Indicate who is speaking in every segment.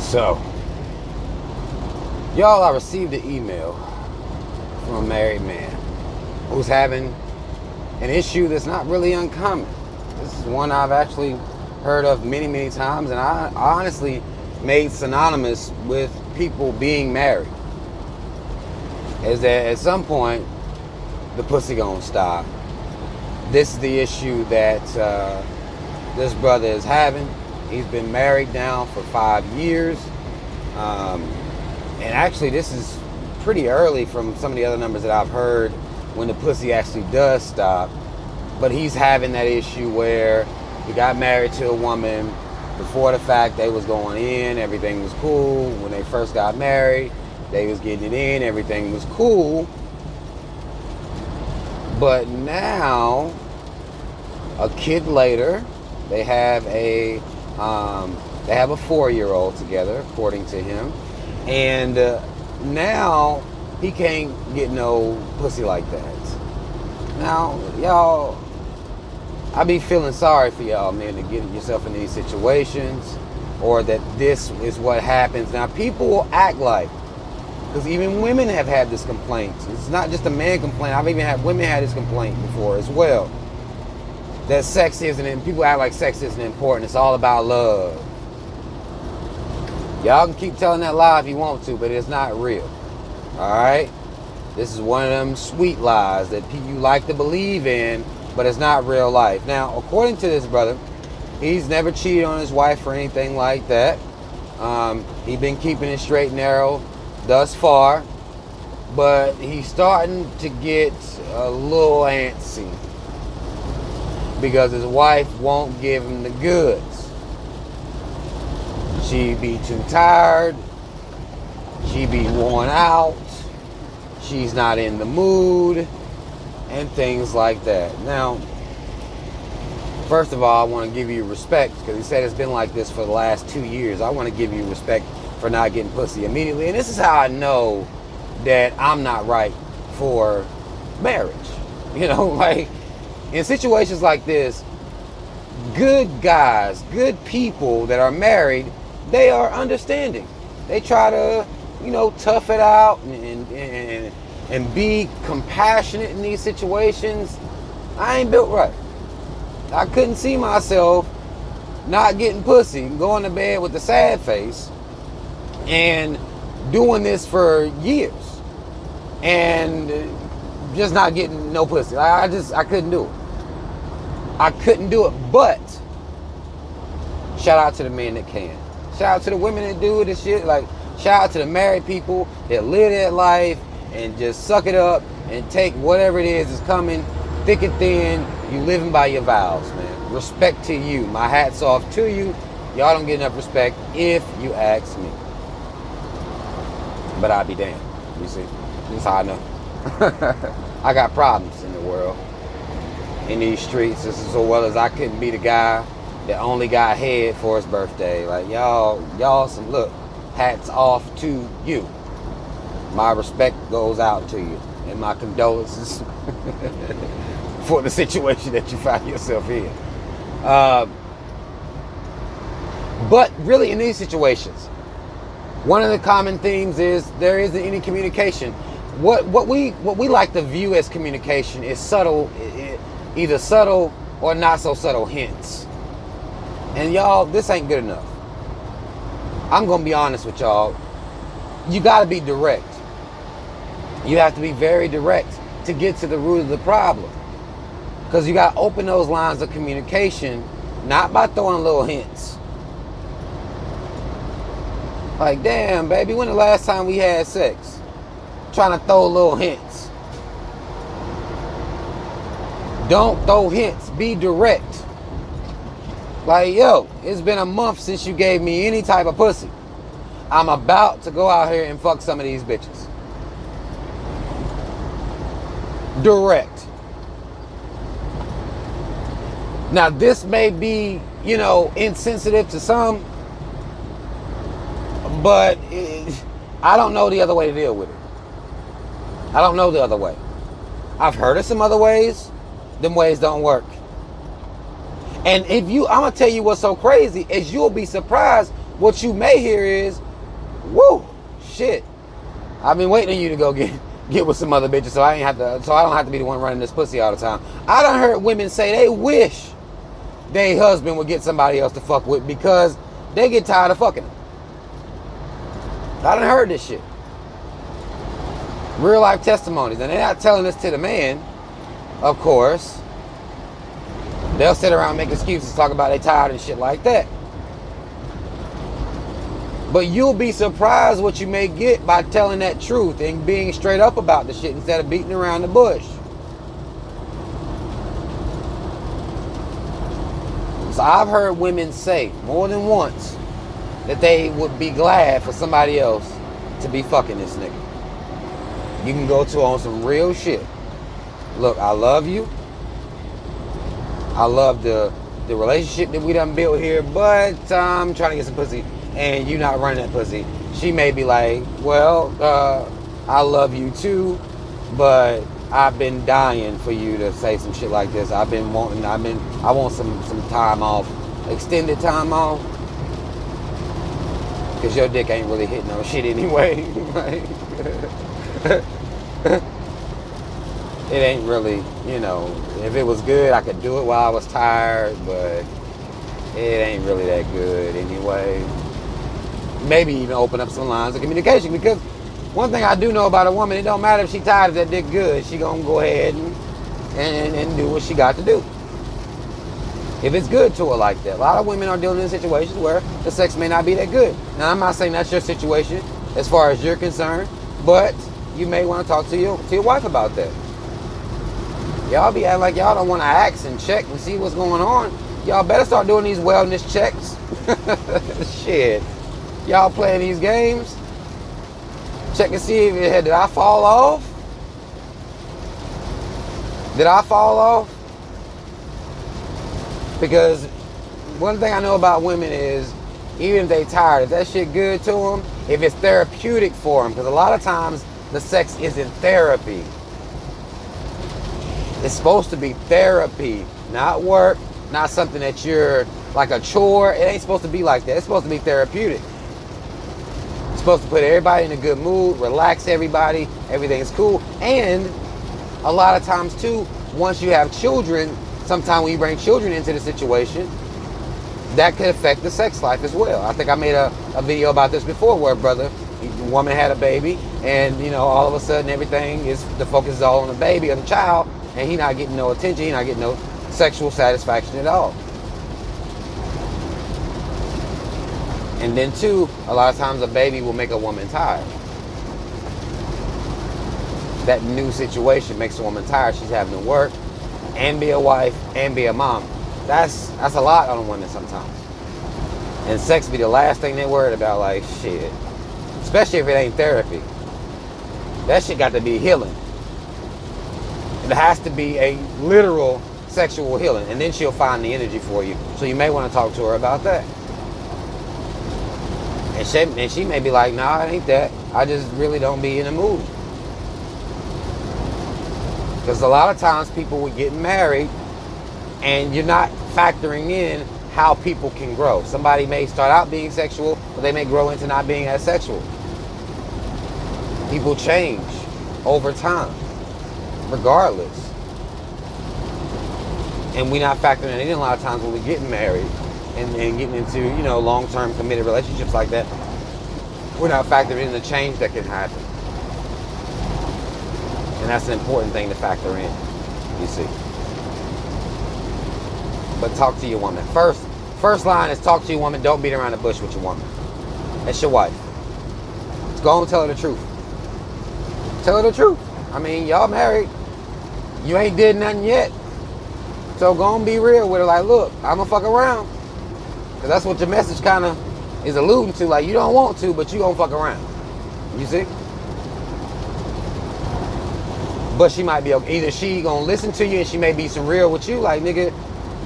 Speaker 1: So, y'all, I received an email from a married man who's having an issue that's not really uncommon. This is one I've actually heard of many, many times, and I honestly made synonymous with people being married. Is that at some point, the pussy gonna stop. This is the issue that this brother is having. He's been married now for 5 years. And actually, this is pretty early from some of the other numbers that I've heard when the pussy actually does stop. But he's having that issue where he got married to a woman. Before the fact, they was going in, everything was cool. When they first got married, they was getting it in, everything was cool. But now, a kid later, they have a 4-year-old together, according to him, and now he can't get no pussy like that. Now, y'all, I be feeling sorry for y'all, man, to get yourself in these situations, or that this is what happens. Now, people will act like, because even women have had this complaint. It's not just a man complaint. I've even had women had this complaint before as well. That sex isn't, people act like sex isn't important. It's all about love. Y'all can keep telling that lie if you want to, but it's not real. Alright? This is one of them sweet lies that you like to believe in, but it's not real life. Now, according to this brother, he's never cheated on his wife or anything like that. He's been keeping it straight and narrow thus far, but he's starting to get a little antsy because his wife won't give him the goods. She be too tired, she be worn out, she's not in the mood, and things like that. Now, first of all, I want to give you respect, because he said it's been like this for the last 2 years. I want to give you respect for not getting pussy immediately. And this is how I know that I'm not right for marriage. You know, like, in situations like this, good guys, good people that are married, they are understanding. They try to, you know, tough it out and be compassionate in these situations. I ain't built right. I couldn't see myself not getting pussy, going to bed with a sad face, and doing this for years and just not getting no pussy. I couldn't do it. I couldn't do it. But shout out to the men that can. Shout out to the women that do it and shit. Like, shout out to the married people that live that life and just suck it up and take whatever it is coming, thick and thin. You living by your vows, man. Respect to you. My hat's off to you. Y'all don't get enough respect if you ask me. But I'll be damned. You see? That's how I know. I got problems in the world. In these streets. This is so well as I couldn't be the guy that only got head for his birthday. Like, y'all some, look, hats off to you. My respect goes out to you. And my condolences for the situation that you find yourself in. But really, in these situations, one of the common themes is there isn't any communication. What we like to view as communication is subtle, either subtle or not so subtle hints. And y'all, this ain't good enough. I'm gonna be honest with y'all. You gotta be direct. You have to be very direct to get to the root of the problem. Because you gotta open those lines of communication, not by throwing little hints. Like, damn, baby, when the last time we had sex? Trying to throw little hints. Don't throw hints. Be direct. Like, yo, it's been a month since you gave me any type of pussy. I'm about to go out here and fuck some of these bitches. Direct. Now, this may be, you know, insensitive to some, but I don't know the other way to deal with it. I don't know the other way. I've heard of some other ways. Them ways don't work. And I'm going to tell you what's so crazy is you'll be surprised what you may hear is, woo, shit, I've been waiting on you to go get with some other bitches so I don't have to be the one running this pussy all the time. I done heard women say they wish their husband would get somebody else to fuck with because they get tired of fucking them. I done heard this shit. Real life testimonies. And they're not telling this to the man, of course. They'll sit around and make excuses, talk about they tired and shit like that. But you'll be surprised what you may get by telling that truth and being straight up about the shit instead of beating around the bush. So I've heard women say more than once that they would be glad for somebody else to be fucking this nigga. You can go to on some real shit. Look, I love you. I love the relationship that we done built here, but I'm trying to get some pussy and you not running that pussy. She may be like, well, I love you too, but I've been dying for you to say some shit like this. I want some time off, extended time off, because your dick ain't really hitting no shit anyway. It ain't really, if it was good, I could do it while I was tired, but it ain't really that good anyway. Maybe even open up some lines of communication, because one thing I do know about a woman, it don't matter if she tired, if that dick good, she gonna go ahead and do what she got to do. If it's good to her like that. A lot of women are dealing in situations where the sex may not be that good. Now, I'm not saying that's your situation as far as you're concerned, but you may want to talk to your wife about that. Y'all be acting like y'all don't want to ask and check and see what's going on. Y'all better start doing these wellness checks. Shit. Y'all playing these games. Check and see if did I fall off? Did I fall off? Because one thing I know about women is, even if they tired, if that shit good to them, if it's therapeutic for them, because a lot of times the sex isn't therapy. It's supposed to be therapy, not work, not something that you're like a chore. It ain't supposed to be like that. It's supposed to be therapeutic. It's supposed to put everybody in a good mood, relax everybody, everything's cool. And a lot of times too, once you have children, sometimes when you bring children into the situation, that could affect the sex life as well. I think I made a video about this before where the woman had a baby and all of a sudden everything the focus is all on the baby or the child, and he not getting no attention, he not getting no sexual satisfaction at all. And then too, a lot of times a baby will make a woman tired. That new situation makes a woman tired. She's having to work and be a wife and be a mom. That's a lot on a woman sometimes. And sex be the last thing they're worried about, like shit. Especially if it ain't therapy. That shit got to be healing. It has to be a literal sexual healing, and then she'll find the energy for you. So you may want to talk to her about that. And she may be like, nah, it ain't that. I just really don't be in the mood. Because a lot of times people will get married and you're not factoring in how people can grow. Somebody may start out being sexual, but they may grow into not being as sexual. People change over time, regardless. And we're not factoring it in a lot of times when we're getting married and getting into, long-term committed relationships like that. We're not factoring in the change that can happen. And that's an important thing to factor in, you see. But talk to your woman. First line is talk to your woman. Don't beat around the bush with your woman. That's your wife. Just go and tell her the truth. Tell her the truth. I mean, y'all married. You ain't did nothing yet. So go and be real with her. Like, look, I'm going to fuck around. Because that's what your message kind of is alluding to. Like, you don't want to, but you going to fuck around. You see? But she might be okay. Either she going to listen to you and she may be some real with you. Like, nigga,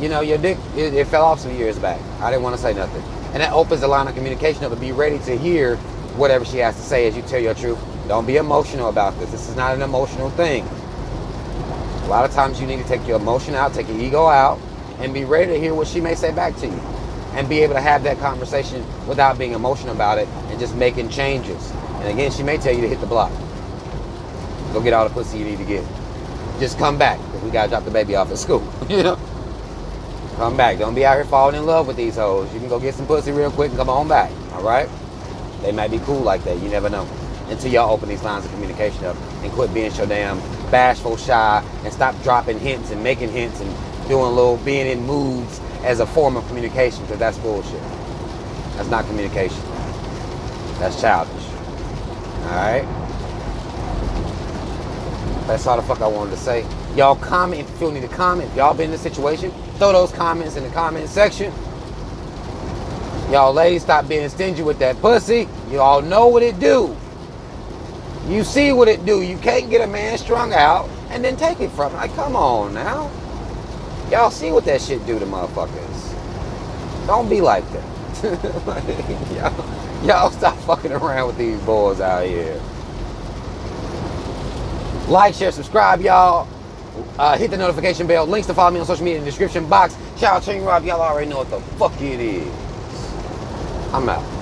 Speaker 1: your dick, it fell off some years back. I didn't want to say nothing. And that opens the line of communication up, to be ready to hear whatever she has to say as you tell your truth. Don't be emotional about this. This is not an emotional thing. A lot of times you need to take your emotion out, take your ego out, and be ready to hear what she may say back to you. and be able to have that conversation without being emotional about it and just making changes. And again, she may tell you to hit the block. Go get all the pussy you need to get. Just come back, because we got to drop the baby off at school. You know? Come back. Don't be out here falling in love with these hoes. You can go get some pussy real quick and come on back. All right? They might be cool like that. You never know. Until y'all open these lines of communication up and quit being so damn bashful, shy, and stop dropping hints and making hints and being in moods as a form of communication, because that's bullshit. That's not communication. That's childish. All right? That's all the fuck I wanted to say. Y'all comment if you feel need to comment. If y'all been in this situation, throw those comments in the comment section. Y'all ladies, stop being stingy with that pussy. Y'all know what it do. You see what it do. You can't get a man strung out and then take it from him. Like, come on now. Y'all see what that shit do to motherfuckers. Don't be like that. y'all stop fucking around with these boys out here. Like, share, subscribe, y'all. Hit the notification bell. Links to follow me on social media in the description box. Shout out to Rob. Y'all already know what the fuck it is. I'm out.